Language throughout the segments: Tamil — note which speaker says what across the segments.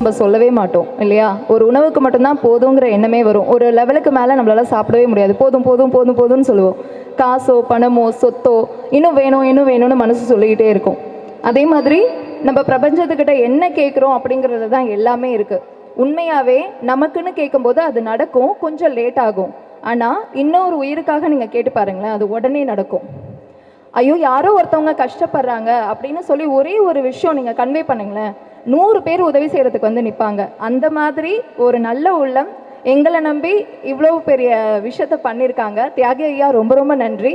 Speaker 1: நம்ம சொல்லவே மாட்டோம் இல்லையா? ஒரு உணவுக்கு மட்டும்தான் போதுங்கிற எண்ணமே வரும். ஒரு லெவலுக்கு மேலே நம்மளால் சாப்பிடவே முடியாது. போதும் போதும் போதும் போதும்னு சொல்லுவோம். காசோ பணமோ சொத்தோ இன்னும் வேணும் இன்னும் வேணும்னு மனசு சொல்லிக்கிட்டே இருக்கும். அதே மாதிரி நம்ம பிரபஞ்சத்துக்கிட்ட என்ன கேட்குறோம் அப்படிங்கிறது தான் எல்லாமே இருக்குது. உண்மையாகவே நமக்குன்னு கேட்கும்போது அது நடக்கும், கொஞ்சம் லேட் ஆகும். ஆனால் இன்னொரு உயிருக்காக நீங்கள் கேட்டு பாருங்களேன், அது உடனே நடக்கும். ஐயோ யாரோ ஒருத்தவங்க கஷ்டப்படுறாங்க அப்படின்னு சொல்லி ஒரே ஒரு விஷயம் நீங்கள் கன்வே பண்ணுங்களேன், 100 பேர் உதவி செய்கிறதுக்கு வந்து நிற்பாங்க. அந்த மாதிரி ஒரு நல்ல உள்ளம் எங்களை நம்பி இவ்வளோ பெரிய விஷயத்த பண்ணியிருக்காங்க. தியாகி ஐயா ரொம்ப ரொம்ப நன்றி,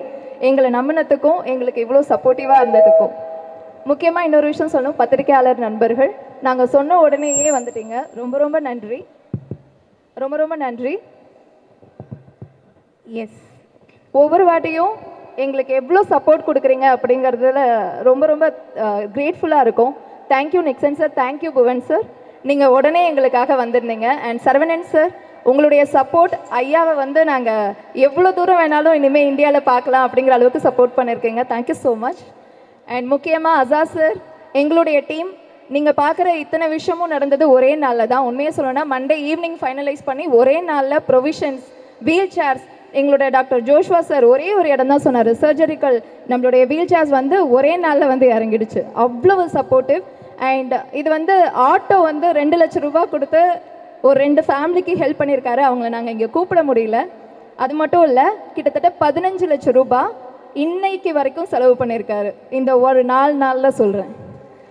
Speaker 1: எங்களை நம்பினத்துக்கும் எங்களுக்கு இவ்வளோ சப்போர்ட்டிவாக இருந்ததுக்கும். முக்கியமாக இன்னொரு விஷயம் சொல்லணும், பத்திரிகையாளர் நண்பர்கள், நாங்கள் சொன்ன உடனேயே வந்துட்டீங்க. ரொம்ப ரொம்ப நன்றி, ரொம்ப ரொம்ப நன்றி. எஸ், ஒவ்வொரு வாட்டியும் எங்களுக்கு எவ்வளோ சப்போர்ட் கொடுக்குறீங்க அப்படிங்கிறதுல ரொம்ப ரொம்ப கிரேட்ஃபுல்லாக இருக்கும். Thank you Nexon sir, thank you Bhuvan sir, நீங்கள் உடனே எங்களுக்காக வந்திருந்தீங்க. அண்ட் சரவணன் சார், உங்களுடைய சப்போர்ட் ஐயாவை வந்து நாங்கள் எவ்வளோ தூரம் வேணாலும் இனிமேல் இந்தியாவில் பார்க்கலாம் அப்படிங்கிற அளவுக்கு சப்போர்ட் பண்ணியிருக்கீங்க. Thank you so much. அண்ட் முக்கியமாக அசா சார், எங்களுடைய டீம், நீங்கள் பார்க்குற இத்தனை விஷயமும் நடந்தது ஒரே நாளில் தான். உண்மையை சொல்லணும்னா மண்டே ஈவினிங் ஃபைனலைஸ் பண்ணி ஒரே நாளில் ப்ரொவிஷன்ஸ், வீல் சேர்ஸ், எங்களுடைய டாக்டர் ஜோஷ்வா சார் ஒரே ஒரு இடம் தான் சொன்னார், சர்ஜரிக்கல் நம்மளுடைய வீல் சேர்ஸ் வந்து ஒரே நாளில் வந்து இறங்கிடுச்சு. அவ்வளவு சப்போர்ட்டிவ். அண்ட் இது வந்து ஆட்டோ வந்து 2 லட்சம் ரூபாய் கொடுத்து ஒரு 2 ஃபேமிலிக்கு ஹெல்ப் பண்ணியிருக்காரு. அவங்கள நாங்கள் இங்கே கூப்பிட முடியல. அது மட்டும் இல்லை, கிட்டத்தட்ட 15 லட்சம் ரூபாய் இன்னைக்கு வரைக்கும் செலவு பண்ணியிருக்காரு. இந்த ஒரு நாளில் சொல்கிறேன்,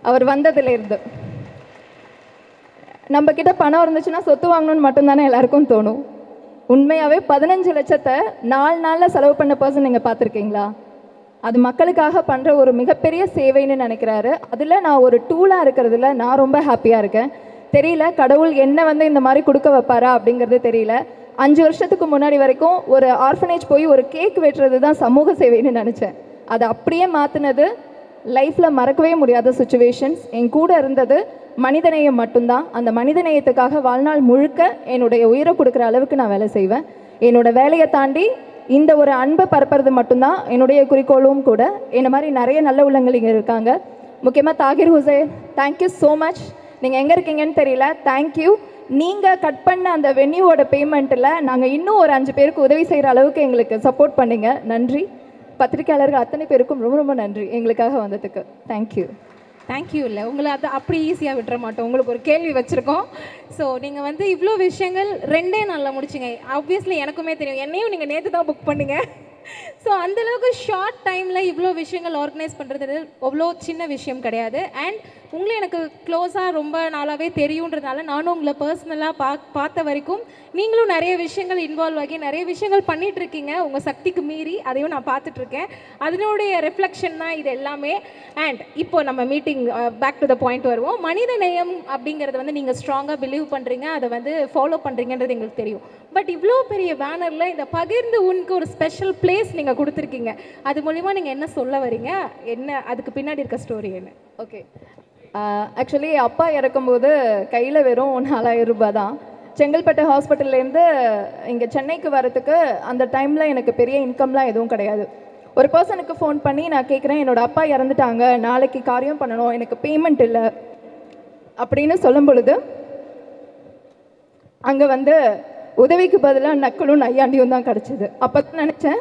Speaker 1: அவர் வந்ததுலேருந்து. நம்ம கிட்ட பணம் இருந்துச்சுன்னா சொத்து வாங்கணும்னு மட்டும்தானே எல்லாருக்கும் தோணும். உண்மையாகவே 15 லட்சத்தை 4 நாளில் செலவு பண்ண பர்சன் நீங்கள் பார்த்துருக்கீங்களா? அது மக்களுக்காக பண்ணுற ஒரு மிகப்பெரிய சேவைன்னு நினைக்கிறாரு. அதில் நான் ஒரு டூலாக இருக்கிறதுல நான் ரொம்ப ஹாப்பியாக இருக்கேன். தெரியல கடவுள் என்ன வந்து இந்த மாதிரி கொடுக்க வைப்பாரா அப்படிங்கிறது தெரியல. 5 வருஷத்துக்கு முன்னாடி வரைக்கும் ஒரு ஆர்ஃபனேஜ் போய் ஒரு கேக் வெட்டுறது தான் சமூக சேவைன்னு நினச்சேன். அதை அப்படியே மாற்றினது லைஃப்பில் மறக்கவே முடியாத சுச்சுவேஷன்ஸ். என் கூட இருந்தது மனிதநேயம் மட்டும்தான். அந்த மனிதநேயத்துக்காக வாழ்நாள் முழுக்க என்னுடைய உயிரை கொடுக்குற அளவுக்கு நான் வேலை செய்வேன். என்னோடய வேலையை தாண்டி இந்த ஒரு அன்பை பரப்புறது மட்டும்தான் என்னுடைய குறிக்கோளும் கூட. என்ன மாதிரி நிறைய நல்ல உள்ளங்கள் இங்கே இருக்காங்க. முக்கியமாக Tahir Hussain, thank you so much. நீங்கள் எங்கே இருக்கீங்கன்னு தெரியல, தேங்க்யூ. நீங்கள் கட் பண்ண அந்த வென்யூவோட பேமெண்ட்டில் நாங்கள் இன்னும் ஒரு 5 பேருக்கு உதவி செய்கிற அளவுக்கு எங்களுக்கு சப்போர்ட் பண்ணிங்க. நன்றி. பத்திரிகையாளர்கள் அத்தனை பேருக்கும் ரொம்ப ரொம்ப நன்றி எங்களுக்காக வந்ததுக்கு. தேங்க்யூ.
Speaker 2: தேங்க்யூ. இல்லை, உங்களை அதை அப்படி ஈஸியாக விட்டுற மாட்டோம். உங்களுக்கு ஒரு கேள்வி வச்சுருக்கோம். ஸோ நீங்கள் வந்து இவ்வளோ விஷயங்கள் 2 நாளில் முடிச்சிங்க. ஆப்வியஸ்லி எனக்குமே தெரியும், என்னையும் நீங்கள் நேற்று தான் புக் பண்ணிங்க. ஸோ அந்தளவுக்கு ஷார்ட் டைமில் இவ்வளோ விஷயங்கள் ஆர்கனைஸ் பண்ணுறது அவ்வளோ சின்ன விஷயம் கிடையாது. அண்ட் உங்களை எனக்கு க்ளோஸாக ரொம்ப நாளாகவே தெரியுன்றதுனால நானும் உங்களை பர்சனலாக பார்த்த வரைக்கும் நீங்களும் நிறைய விஷயங்கள் இன்வால்வ் ஆகி நிறைய விஷயங்கள் பண்ணிகிட்ருக்கீங்க உங்கள் சக்திக்கு மீறி. அதையும் நான் பார்த்துட்ருக்கேன். அதனுடைய ரெஃப்ளெக்ஷன் தான் இது எல்லாமே. அண்ட் இப்போ நம்ம meeting back to the point வருவோம். மனித நேயம் அப்படிங்கிறது வந்து நீங்கள் ஸ்ட்ராங்காக பிலீவ் பண்ணுறீங்க, அதை வந்து ஃபாலோ பண்ணுறீங்கன்றது எங்களுக்கு தெரியும். பட் இவ்வளோ பெரிய பேனரில் இந்த பகிர்ந்து உனக்கு ஒரு ஸ்பெஷல் பிளேஸ் நீங்கள் கொடுத்துருக்கீங்க. அது மூலிமா நீங்கள் என்ன சொல்ல வரீங்க? என்ன அதுக்கு பின்னாடி இருக்க ஸ்டோரி என்ன?
Speaker 1: ஓகே, ஆக்சுவலி அப்பா இறக்கும்போது கையில் வெறும் 4000 ரூபாய் தான். செங்கல்பட்டு ஹாஸ்பிட்டல்லேருந்து இங்கே சென்னைக்கு வரத்துக்கு அந்த டைமில் எனக்கு பெரிய இன்கம்லாம் எதுவும் கிடையாது. ஒரு பர்சனுக்கு ஃபோன் பண்ணி நான் கேட்குறேன், என்னோடய அப்பா இறந்துட்டாங்க, நாளைக்கு காரியம் பண்ணணும், எனக்கு பேமெண்ட் இல்லை அப்படின்னு சொல்லும் பொழுது அங்கே வந்து உதவிக்கு பதிலாக நக்கலும் நையாண்டியும் தான் கிடச்சிது. அப்போ தான் நினச்சேன்,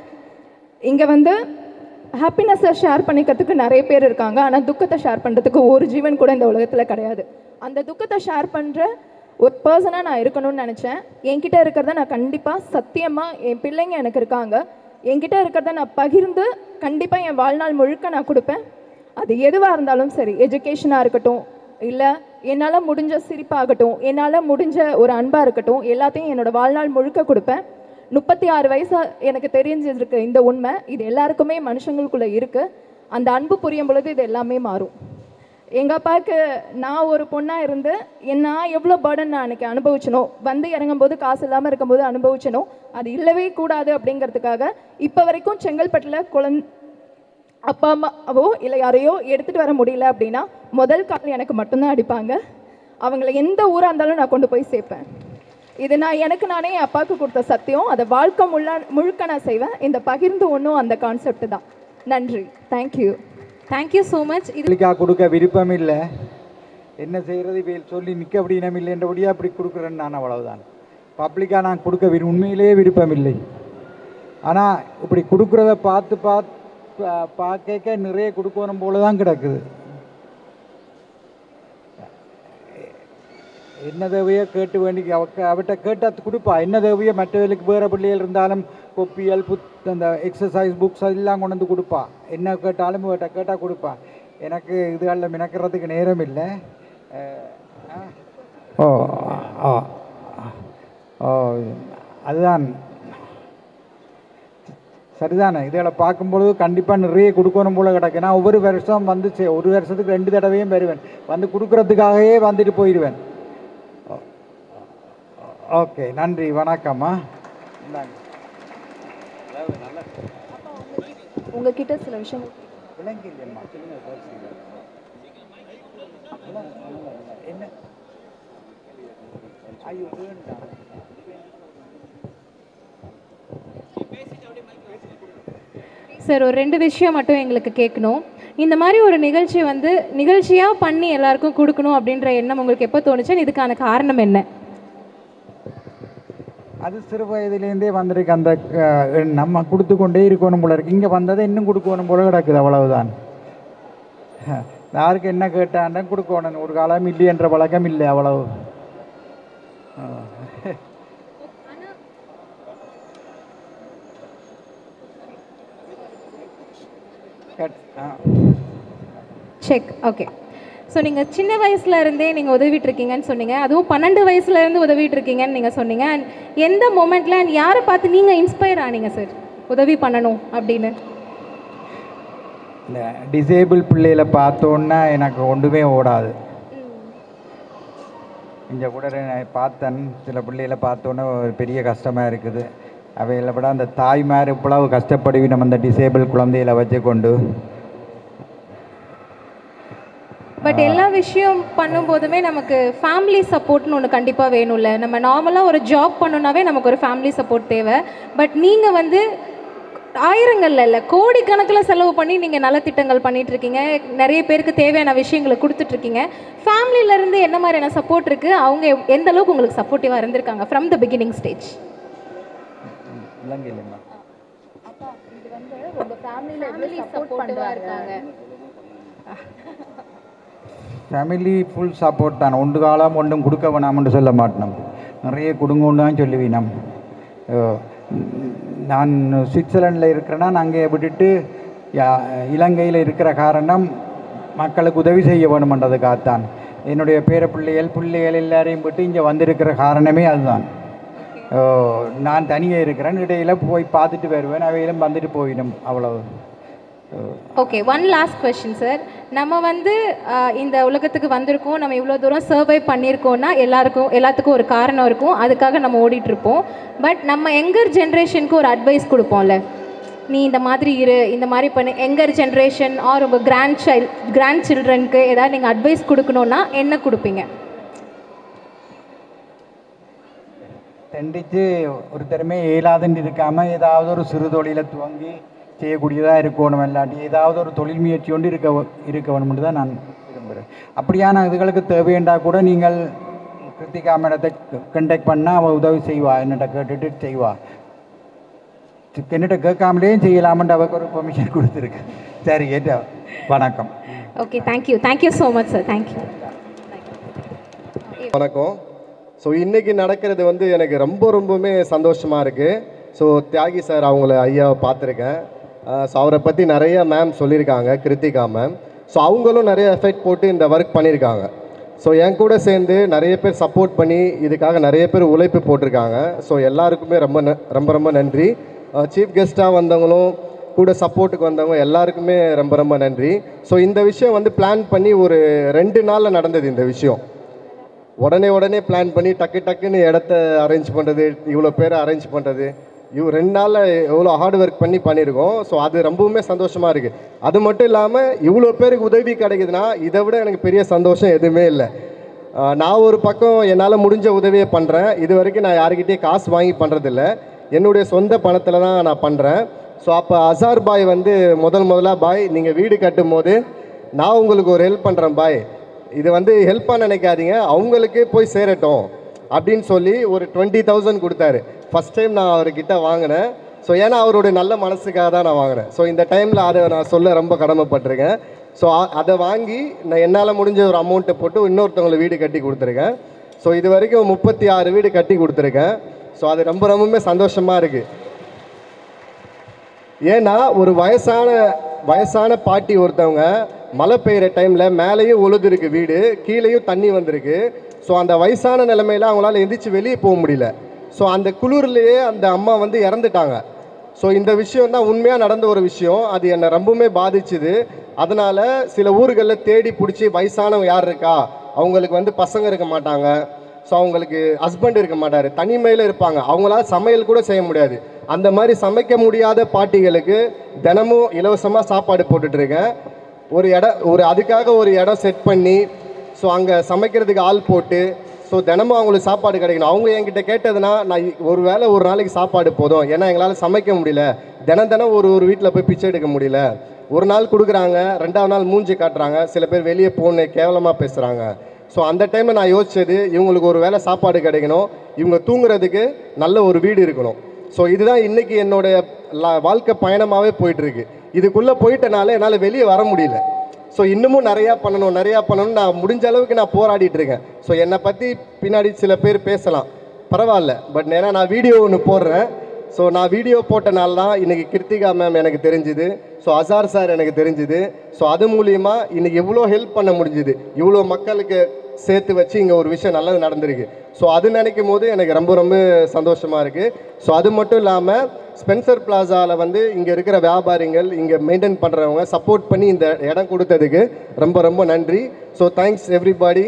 Speaker 1: இங்கே வந்து ஹாப்பினஸை ஷேர் பண்ணிக்கிறதுக்கு நிறைய பேர் இருக்காங்க, ஆனால் துக்கத்தை ஷேர் பண்ணுறதுக்கு ஒரு ஜீவன் கூட இந்த உலகத்தில் கிடையாது. அந்த துக்கத்தை ஷேர் பண்ணுற ஒரு பர்சனாக நான் இருக்கணும்னு நினச்சேன். என்கிட்ட இருக்கிறத நான் கண்டிப்பாக சத்தியமாக, என் பிள்ளைங்க எனக்கு இருக்காங்க, என்கிட்ட இருக்கிறத நான் பகிர்ந்து கண்டிப்பாக என் வாழ்நாள் முழுக்க நான் கொடுப்பேன். அது எதுவாக இருந்தாலும் சரி, எஜுகேஷனாக இருக்கட்டும், இல்லை என்னால் முடிஞ்ச சிரிப்பாகட்டும், என்னால் முடிஞ்ச ஒரு அன்பாக இருக்கட்டும், எல்லாத்தையும் என்னோடய வாழ்நாள் முழுக்க கொடுப்பேன். 36 வயசாக எனக்கு தெரிஞ்சிருக்கு இந்த உண்மை. இது எல்லாருக்குமே மனுஷங்களுக்குள்ளே இருக்குது. அந்த அன்பு புரியும் பொழுது இது எல்லாமே மாறும். எங்கள் அப்பாவுக்கு நான் ஒரு பொண்ணாக இருந்து நான் எவ்வளோ பர்டன் நான் அன்றைக்கி அனுபவிச்சனோ, வந்து இறங்கும்போது காசு இல்லாமல் இருக்கும்போது அனுபவிச்சனோ, அது இல்லவே கூடாது அப்படிங்கிறதுக்காக இப்போ வரைக்கும் செங்கல்பட்டில் அப்பா அம்மாவோ இல்லை யாரையோ எடுத்துகிட்டு வர முடியல அப்படின்னா முதல் கால் எனக்கு மட்டும்தான் அடிப்பாங்க. அவங்கள எந்த ஊராக இருந்தாலும் நான் கொண்டு போய் சேர்ப்பேன். இது நான் எனக்கு நானே என் அப்பாவுக்கு கொடுத்த சத்தியம். அதை வாழ்க்கை முழுக்க நான் செய்வேன். இந்த பகிர்ந்து ஒன்றும் அந்த கான்செப்ட் தான். நன்றி. தேங்க்யூ.
Speaker 2: Thank you so much.
Speaker 3: இதுக்காக கொடுக்க விருப்பம் இல்லை. என்ன செய்கிறது இப்போ சொல்லி நிற்க அப்படி இனம் இல்லைன்றபடியாக அப்படி கொடுக்குறேன்னு நான் அவ்வளவுதான். பப்ளிக்காக நான் கொடுக்க உண்மையிலேயே விருப்பம் இல்லை. ஆனால் இப்படி கொடுக்குறத பார்க்க நிறைய கொடுக்கணும் போல தான் கிடக்குது. என்ன தேவையோ கேட்டு வேண்டி அவட்ட கேட்டால் கொடுப்பா. என்ன தேவையோ மற்றவர்களுக்கு வேறு பிள்ளைகள் இருந்தாலும் கொப்பியல் அந்த எக்ஸசைஸ் புக்ஸ் எல்லாம் கொண்டு வந்து கொடுப்பா. என்ன கேட்டாலும் கேட்டால் கொடுப்பா. எனக்கு இதுகளில் மினக்கிறதுக்கு நேரம் இல்லை. ஓ ஓ ஓ அதுதான் சரிதானே. இதில் பார்க்கும்பொழுது கண்டிப்பாக நிறைய கொடுக்கணும் போல கிடக்கு. நான் ஒவ்வொரு வருஷம் வந்து ஒரு வருஷத்துக்கு 2 தடவையும் வருவேன். வந்து கொடுக்குறதுக்காகவே வந்துட்டு போயிடுவேன். ஓகே, நன்றி, வணக்கம்மா.
Speaker 1: உங்ககிட்ட சில விஷயங்கள்
Speaker 3: விளங்கி இல்லையம்மா, என்ன ஐயோ வேண்டாம்.
Speaker 2: சார் ஒரு 2 விஷயம் மட்டும் எங்களுக்கு கேட்கணும். இந்த மாதிரி ஒரு நிகழ்ச்சி வந்து நிகழ்ச்சியாக பண்ணி எல்லாருக்கும் கொடுக்கணும் அப்படின்ற எண்ணம் உங்களுக்கு எப்போ தோணுச்சு? இதுக்கான காரணம் என்ன?
Speaker 3: அது சிறு வயதிலேருந்தே வந்திருக்கு. அந்த நம்ம கொடுத்து கொண்டே இருக்கணும் போல இருக்கு. இங்கே வந்ததை இன்னும் கொடுக்கணும் போல கிடக்குது, அவ்வளவுதான். யாருக்கு என்ன கேட்டாண்டா கொடுக்கணும். ஒரு காலம் இல்லை என்ற பழக்கம் இல்லை, அவ்வளவு.
Speaker 2: செக். ஓகே. ஸோ நீங்கள் சின்ன வயசுல இருந்தே நீங்கள் உதவிட்டு இருக்கீங்கன்னு சொன்னீங்க. அதுவும் 12 வயசுலேருந்து உதவிட்டு இருக்கீங்கன்னு நீங்கள் சொன்னீங்க. அண்ட் எந்த மொமெண்ட்டில் அண்ட் யாரை பார்த்து நீங்கள் இன்ஸ்பயர் ஆனீங்க சார் உதவி பண்ணணும் அப்படின்னு?
Speaker 3: இல்லை, டிசேபிள் பிள்ளைகளை பார்த்தோன்னா எனக்கு ஒன்றுமே ஓடாது. இங்கே கூட பார்த்தேன், சில பிள்ளைகளை பார்த்தோன்னே ஒரு பெரிய கஷ்டமாக இருக்குது. அவைகளை விட அந்த தாய்மார் இவ்வளவு கஷ்டப்படுவி நம்ம அந்த டிசேபிள் குழந்தைகளை வச்சு கொண்டு.
Speaker 2: பட் எல்லா விஷயம் பண்ணும்போதுமே நமக்கு ஃபேமிலி சப்போர்ட்னு ஒன்று கண்டிப்பாக வேணும்ல. நம்ம நார்மலாக ஒரு ஜாப் பண்ணோன்னாவே நமக்கு ஒரு ஃபேமிலி சப்போர்ட் தேவை. பட் நீங்கள் வந்து ஆயிரங்கள்ல இல்லை, கோடிக்கணக்கில் செலவு பண்ணி நீங்கள் நலத்திட்டங்கள் பண்ணிகிட்ருக்கீங்க. நிறைய பேருக்கு தேவையான விஷயங்களை கொடுத்துட்ருக்கீங்க. ஃபேமிலியிலேருந்து என்ன மாதிரியான சப்போர்ட் இருக்குது? அவங்க எந்த அளவுக்கு உங்களுக்கு சப்போர்ட்டிவாக இருந்திருக்காங்க from the beginning stage?
Speaker 3: Family full support தான். ஒன்று காலம் ஒன்றும் கொடுக்க வேணாம்னு சொல்ல மாட்டோம், நிறைய கொடுங்கன்னு தான் சொல்லுவீனம். நான் சுவிட்சர்லாண்டில் இருக்கிறேன்னா நான் அங்கே விட்டுட்டு இலங்கையில் இருக்கிற காரணம் மக்களுக்கு உதவி செய்ய வேணுமென்றதுக்காகத்தான். என்னுடைய பிள்ளைகள் எல்லாரையும் விட்டு இங்கே வந்திருக்கிற காரணமே அதுதான். நான் தனியாக இருக்கிறேன், இடையில் போய் பார்த்துட்டு வருவேன், அவையிலும் வந்துட்டு போயிடும், அவ்வளவு.
Speaker 2: Okay, one last question sir. நம்ம வந்து இந்த உலகத்துக்கு வந்திருக்கோம், நம்ம இவ்வளோ தூரம் சர்வை பண்ணியிருக்கோம்னா எல்லாத்துக்கும் ஒரு காரணம் இருக்கும், அதுக்காக நம்ம ஓடிட்டுருப்போம். பட் நம்ம யங்கர் ஜென்ரேஷனுக்கு ஒரு அட்வைஸ் கொடுப்போம்ல, நீ இந்த மாதிரி இரு, இந்த மாதிரி பண்ணு. யங்கர் ஜென்ரேஷன் ஆர் உங்கள் கிராண்ட் சில்ட்ரனுக்கு ஏதாவது நீங்கள் அட்வைஸ் கொடுக்கணுன்னா என்ன கொடுப்பீங்க?
Speaker 3: தண்டித்து ஒரு திறமை இயலாதுன்னு இருக்காமல் ஏதாவது ஒரு சிறு தொழிலை துவங்கி செய்யக்கூடியதாக இருக்கணும். இல்லாட்டி ஏதாவது ஒரு தொழில் முயற்சி கொண்டு இருக்க வேணும்னு தான் நான் விரும்புகிறேன். அப்படியான இதுகளுக்கு தேவையண்டா கூட நீங்கள் கிருத்திகா மேடத்தை கண்டெக்ட் பண்ணால் அவள் உதவி செய்வா, என்னட்ட கேட்டுட்டு செய்வா. என்னட்ட கேட்காமலேயும் செய்யலாமன்ட்டு அவருக்கு ஒரு பெர்மிஷன் கொடுத்துருக்கு. சரி, ஏற்ற வணக்கம்.
Speaker 2: Okay, thank you so much sir. Thank you.
Speaker 4: வணக்கம். ஸோ இன்றைக்கி நடக்கிறது வந்து எனக்கு ரொம்பவுமே சந்தோஷமாக இருக்குது. ஸோ தியாகி சார் அவங்கள ஐயாவை பார்த்துருக்கேன். ஸோ அவரை பற்றி நிறைய மேம் சொல்லியிருக்காங்க, கிருத்திகா மேம். ஸோ அவங்களும் நிறைய எஃபெக்ட் போட்டு இந்த ஒர்க் பண்ணியிருக்காங்க. ஸோ என் கூட சேர்ந்து நிறைய பேர் சப்போர்ட் பண்ணி இதுக்காக நிறைய பேர் உழைப்பு போட்டிருக்காங்க. ஸோ எல்லாருக்குமே ரொம்ப நன்றி. சீஃப் கெஸ்ட்டாக வந்தவங்களும் கூட சப்போர்ட்டுக்கு வந்தவங்க எல்லாருக்குமே ரொம்ப நன்றி. ஸோ இந்த விஷயம் வந்து பிளான் பண்ணி ஒரு 2 நாளில் நடந்தது. இந்த விஷயம் உடனே பிளான் பண்ணி டக்குன்னு இடத்த அரேஞ்ச் பண்ணுறது, இவ்வளோ பேரை அரேஞ்ச் பண்ணுறது, 2 நாளில் எவ்வளோ ஹார்ட் ஒர்க் பண்ணியிருக்கோம். ஸோ அது ரொம்பவுமே சந்தோஷமாக இருக்குது. அது மட்டும் இல்லாமல் இவ்வளோ பேருக்கு உதவி கிடைக்குதுன்னா இதை விட எனக்கு பெரிய சந்தோஷம் எதுவுமே இல்லை. நான் ஒரு பக்கம் என்னால் முடிஞ்ச உதவியை பண்ணுறேன். இது வரைக்கும் நான் யாருக்கிட்டேயும் காசு வாங்கி பண்ணுறதில்ல, என்னுடைய சொந்த பணத்தில் தான் நான் பண்ணுறேன். ஸோ அப்போ அசார் பாய் வந்து முதலாக பாய், நீங்கள் வீடு கட்டும் போது நான் உங்களுக்கு ஒரு ஹெல்ப் பண்ணுறேன் பாய், இது வந்து ஹெல்ப்பாக நினைக்காதீங்க, அவங்களுக்கு போய் சேரட்டும் அப்படின்னு சொல்லி ஒரு 20,000 கொடுத்தாரு. ஃபஸ்ட் டைம் நான் அவர்கிட்ட வாங்கினேன். ஸோ ஏன்னா அவருடைய நல்ல மனசுக்காக தான் நான் வாங்கினேன். ஸோ இந்த டைமில் அதை நான் சொல்ல ரொம்ப கடமைப்பட்டிருக்கேன். ஸோ அதை வாங்கி நான் என்னால் முடிஞ்ச ஒரு அமௌண்ட்டை போட்டு இன்னொருத்தவங்களை வீடு கட்டி கொடுத்துருக்கேன். ஸோ இது வரைக்கும் 36 வீடு கட்டி கொடுத்துருக்கேன். ஸோ அது ரொம்பவுமே சந்தோஷமாக இருக்குது. ஏன்னா ஒரு வயசான பாட்டி ஒருத்தவங்க மழை பெய்கிற டைமில் மேலேயும் உழுதுருக்கு வீடு, கீழேயும் தண்ணி வந்திருக்கு. ஸோ அந்த வயசான நிலைமையில் அவங்களால எந்திரிச்சு வெளியே போக முடியல. ஸோ அந்த குளிர்லேயே அந்த அம்மா வந்து இறந்துட்டாங்க. ஸோ இந்த விஷயம் தான் உண்மையாக நடந்த ஒரு விஷயம். அது என்னை ரொம்பவுமே பாதிச்சுது. அதனால் சில ஊர்களில் தேடி பிடிச்சி வயசானவங்க யார் இருக்கா, அவங்களுக்கு வந்து பசங்க இருக்க மாட்டாங்க, ஸோ அவங்களுக்கு ஹஸ்பண்ட் இருக்க மாட்டார், தனிமையில் இருப்பாங்க, அவங்களால சமையல் கூட செய்ய முடியாது. அந்த மாதிரி சமைக்க முடியாத பாட்டிகளுக்கு தினமும் இலவசமாக சாப்பாடு போட்டுட்ருக்கேன். அதுக்காக ஒரு இடம் செட் பண்ணி ஸோ அங்கே சமைக்கிறதுக்கு ஆள் போட்டு ஸோ தினமும் அவங்களுக்கு சாப்பாடு கிடைக்கணும். அவங்க என்கிட்ட கேட்டதுன்னா நான் ஒரு நாளைக்கு சாப்பாடு போதும், ஏன்னா எங்களால் சமைக்க முடியல, தினம் ஒரு வீட்டில் போய் பிச்சை எடுக்க முடியல. ஒரு நாள் கொடுக்குறாங்க, 2ஆவது நாள் மூஞ்சி காட்டுறாங்க, சில பேர் வெளியே போன்னு கேவலமாக பேசுகிறாங்க. ஸோ அந்த டைமில் நான் யோசிச்சது, இவங்களுக்கு ஒரு வேளை சாப்பாடு கிடைக்கணும், இவங்க தூங்குறதுக்கு நல்ல ஒரு வீடு இருக்கணும். ஸோ இதுதான் இன்றைக்கி என்னோடய வாழ்க்கை பயணமாகவே போயிட்டுருக்கு. இதுக்குள்ளே போயிட்டனால என்னால் வெளியே வர முடியல. ஸோ இன்னமும் நிறையா பண்ணணும், நான் முடிஞ்ச அளவுக்கு நான் போராடிட்டு இருக்கேன். ஸோ என்னை பற்றி பின்னாடி சில பேர் பேசலாம், பரவாயில்ல, பட் ஏன்னா நான் வீடியோ ஒன்று போடுறேன். ஸோ நான் வீடியோ போட்டனால தான் இன்றைக்கி கிருத்திகா மேம் எனக்கு தெரிஞ்சுது, ஸோ அசார் சார் எனக்கு தெரிஞ்சுது. ஸோ அது மூலிமா இன்றைக்கி இவ்வளோ ஹெல்ப் பண்ண முடிஞ்சுது, இவ்வளோ மக்களுக்கு சேர்த்து வச்சு இங்கே ஒரு விஷயம் நல்லது நடந்திருக்கு. ஸோ அது நினைக்கும் போது எனக்கு ரொம்ப சந்தோஷமாக இருக்குது. ஸோ அது மட்டும் இல்லாமல் ஸ்பென்சர் பிளாசாவில் வந்து இங்கே இருக்கிற வியாபாரிகள், இங்கே மெயின்டைன் பண்ணுறவங்க சப்போர்ட் பண்ணி இந்த இடம் கொடுத்ததுக்கு ரொம்ப நன்றி. So thanks everybody.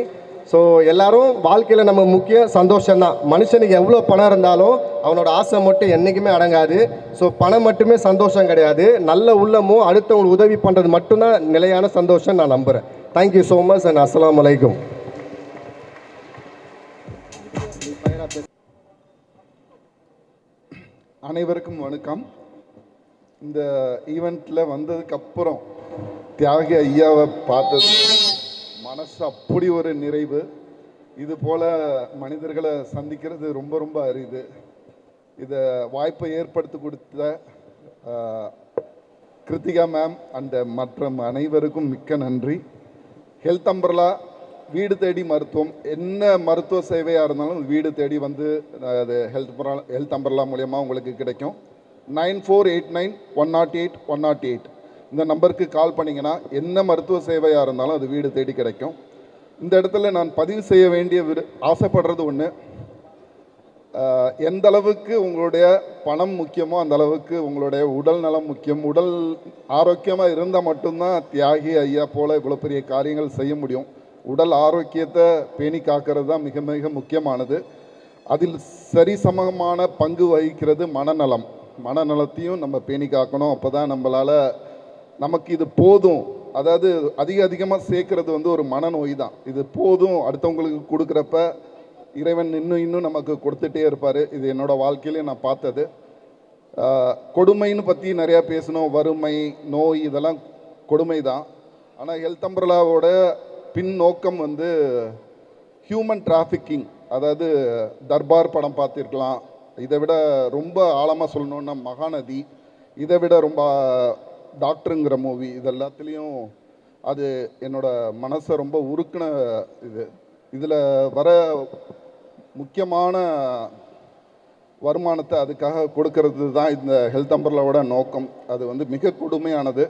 Speaker 4: ஸோ எல்லோரும் வாழ்க்கையில் நம்ம முக்கியம் சந்தோஷம்தான். மனுஷனுக்கு எவ்வளோ பணம் இருந்தாலும் அவனோட ஆசை மட்டும் என்றைக்குமே அடங்காது. ஸோ பணம் மட்டுமே சந்தோஷம் கிடையாது, நல்ல உள்ளமும் அடுத்தவங்களுக்கு உதவி பண்ணுறது மட்டும்தான் நிலையான சந்தோஷம் நான் நம்புகிறேன். தேங்க்யூ ஸோ மச் அண்ட் அஸ்ஸலாமு அலைக்கும்.
Speaker 5: அனைவருக்கும் வணக்கம். இந்த ஈவெண்ட்டில் வந்ததுக்கப்புறம் தியாகி ஐயாவை பார்த்தது மனசு அப்படி ஒரு நிறைவு. இது போல் மனிதர்களை சந்திக்கிறது ரொம்ப அரிது. இதை வாய்ப்பை ஏற்படுத்தி கொடுத்த கிருத்திகா மேம் அண்ட் மற்ற அனைவருக்கும் மிக்க நன்றி. ஹெல்த் அம்பர்லா வீடு தேடி மருத்துவம், என்ன மருத்துவ சேவையாக இருந்தாலும் வீடு தேடி வந்து அது ஹெல்த் அம்பர்லா மூலயமா உங்களுக்கு கிடைக்கும். 9489-108-108 இந்த நம்பருக்கு கால் பண்ணிங்கன்னா என்ன மருத்துவ சேவையாக இருந்தாலும் அது வீடு தேடி கிடைக்கும். இந்த இடத்துல நான் பதிவு செய்ய வேண்டிய ஆசைப்படுறது ஒன்று, எந்த அளவுக்கு உங்களுடைய பணம் முக்கியமோ அந்த அளவுக்கு உங்களுடைய உடல் நலம் முக்கியம். உடல் ஆரோக்கியமாக இருந்தால் மட்டும்தான் தியாகி ஐயா போல் இவ்வளோ பெரிய காரியங்கள் செய்ய முடியும். உடல் ஆரோக்கியத்தை பேணி காக்கிறது தான் மிக முக்கியமானது. அதில் சரிசமமான பங்கு வகிக்கிறது மனநலத்தையும் நம்ம பேணி காக்கணும். அப்போ தான் நமக்கு இது போதும், அதாவது அதிகமாக சேர்க்கறது வந்து ஒரு மனநோய் தான். இது போதும் அடுத்தவங்களுக்கு கொடுக்குறப்ப இறைவன் இன்னும் நமக்கு கொடுத்துட்டே இருப்பார். இது என்னோடய வாழ்க்கையிலே நான் பார்த்தது. கொடுமைன்னு பற்றி நிறையா பேசணும், வறுமை, நோய், இதெல்லாம் கொடுமை தான். ஆனால் ஹெல்த் அம்பர்லாவோட பின் நோக்கம் வந்து ஹியூமன் டிராஃபிக்கிங். அதாவது தர்பார் படம் பார்த்துருக்கலாம், இதை விட ரொம்ப ஆழமாக சொல்லணுன்னா மகாநதி, இதை விட ரொம்ப டாக்டருங்கிற மூவி, இது எல்லாத்துலேயும் அது என்னோடய மனசை ரொம்ப உருக்குன இதில் வர முக்கியமான வருமானத்தை அதுக்காக கொடுக்கறது தான் இந்த ஹெல்த் அம்பர்லாவோட நோக்கம். அது வந்து மிக கொடுமையானது.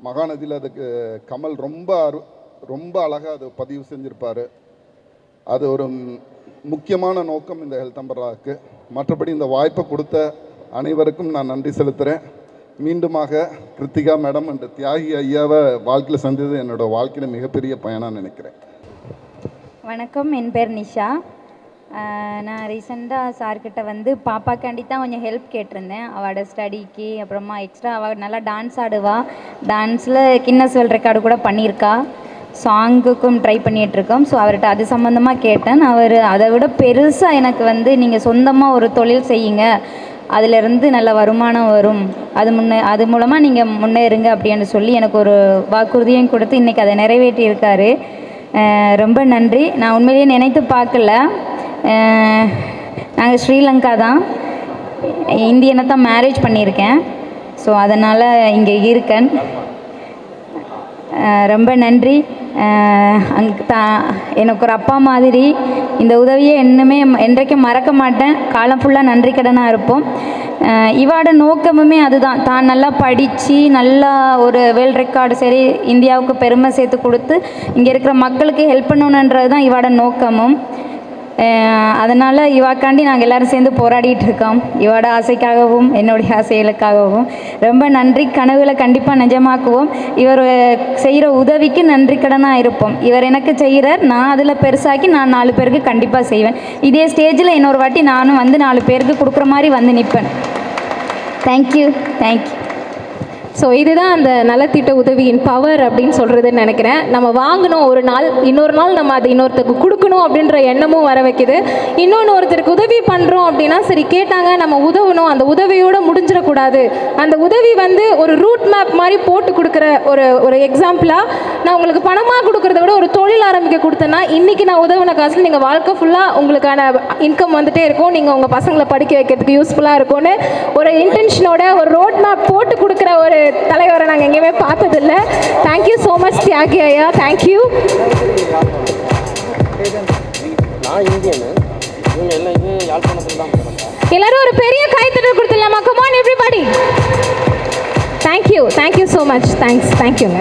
Speaker 5: மகாநதியில் அதுக்கு கமல் ரொம்ப அழகாக அது பதிவு செஞ்சுருப்பார். அது ஒரு முக்கியமான நோக்கம் இந்த ஹெல்த் அம்பர்லாவுக்கு. மற்றபடி இந்த வாய்ப்பை கொடுத்த அனைவருக்கும் நான் நன்றி செலுத்துகிறேன். மீண்டுமாக கிருத்திகா மேடம் அண்ட் தியாகி ஐயாவை வாழ்க்கையில் சந்தித்தது என்னோடய வாழ்க்கையில் மிகப்பெரிய பயனாக நினைக்கிறேன்.
Speaker 6: வணக்கம், என் பேர் நிஷா. நான் ரீசெண்டாக சார்கிட்ட வந்து பாப்பாக்காண்டி தான் கொஞ்சம் ஹெல்ப் கேட்டிருந்தேன். அவளோட ஸ்டடிக்கு, அப்புறமா எக்ஸ்ட்ரா அவள் நல்லா டான்ஸ் ஆடுவா, டான்ஸில் கின்னஸ் வேர்ல்ட் ரெக்கார்டு கூட பண்ணியிருக்கா, சாங்குக்கும் ட்ரை பண்ணிகிட்ருக்கோம். ஸோ அவர்கிட்ட அது சம்மந்தமாக கேட்டேன். அவர் அதை விட பெருசாக எனக்கு வந்து நீங்கள் சொந்தமாக ஒரு தொழில் செய்யுங்க, அதிலிருந்து நல்ல வருமானம் வரும், அது மூலமாக நீங்கள் முன்னேறுங்க அப்படின்னு சொல்லி எனக்கு ஒரு வாக்குறுதியும் கொடுத்து இன்றைக்கி அதை நிறைவேற்றியிருக்காரு. ரொம்ப நன்றி. நான் உண்மையிலேயே நினைத்து பார்க்கல. நாங்கள் ஸ்ரீலங்கா தான், இந்தியனை தான் மேரேஜ் பண்ணியிருக்கேன். ஸோ அதனால் இங்கே இருக்கேன். ரொம்ப நன்றி. எனக்கு ஒரு அப்பா மாதிரி இந்த உதவியை இன்னுமே என்றைக்கும் மறக்க மாட்டேன். காலம் ஃபுல்லாக நன்றி கடனாக இருப்போம். இவாட நோக்கமுமே அதுதான், தான் நல்லா படித்து நல்லா ஒரு வேர்ல்ட் ரெக்கார்டு சரி இந்தியாவுக்கு பெருமை சேர்த்து கொடுத்து இங்கே இருக்கிற மக்களுக்கு ஹெல்ப் பண்ணணுன்றது தான் இவாட நோக்கமும். அதனால் இவாக்காண்டி நாங்கள் எல்லோரும் சேர்ந்து போராடிட்டு இருக்கோம், இவாட ஆசைக்காகவும் என்னுடைய ஆசைகளுக்காகவும். ரொம்ப நன்றி. கனவுகளை கண்டிப்பாக நிஜமாக்குவோம். இவர் செய்கிற உதவிக்கு நன்றி கடனாக இருப்போம். இவர் எனக்கு செய்கிறார், நான் அதில் பெருசாக்கி நான் 4 பேருக்கு கண்டிப்பாக செய்வேன். இதே ஸ்டேஜில் இன்னொரு வாட்டி நானும் வந்து 4 பேருக்கு கொடுக்குற மாதிரி வந்து நிற்பேன். தேங்க்யூ.
Speaker 2: ஸோ இதுதான் அந்த நலத்திட்ட உதவியின் பவர் அப்படின்னு சொல்கிறதுன்னு நினைக்கிறேன். நம்ம வாங்கணும் ஒரு நாள், இன்னொரு நாள் நம்ம அதை இன்னொருத்தருக்கு கொடுக்கணும் அப்படின்ற எண்ணமும் வர வைக்குது. இன்னொன்று, ஒருத்தருக்கு உதவி பண்ணுறோம் அப்படின்னா சரி கேட்டாங்க நம்ம உதவணும், அந்த உதவியோடு முடிஞ்சிடக்கூடாது. அந்த உதவி வந்து ஒரு ரூட் மேப் மாதிரி போட்டு கொடுக்குற ஒரு எக்ஸாம்பிளாக நான் உங்களுக்கு பணமாக கொடுக்குறத விட ஒரு தொழில் ஆரம்பிக்க கொடுத்தேன்னா இன்றைக்கி நான் உதவின காசில் நீங்கள் வாழ்க்கை ஃபுல்லாக உங்களுக்கான இன்கம் வந்துகிட்டே இருக்கும், நீங்கள் உங்கள் பசங்களை படிக்க வைக்கிறதுக்கு யூஸ்ஃபுல்லாக இருக்கும்னு ஒரு இன்டென்ஷனோட ஒரு ரோட் மேப் போட்டு கொடுக்குற ஒரு தலைவரை நாங்கள் எங்கேயுமே பார்த்ததில்ல. தேங்க்யூ ஸோ மச் தியாகி ஐயா. தேங்க்யூ. எல்லாரும் ஒரு பெரிய கைத்தட்டல் கொடுத்துடலாமா? Come on everybody. Thank you so much. தேங்க்யூங்க.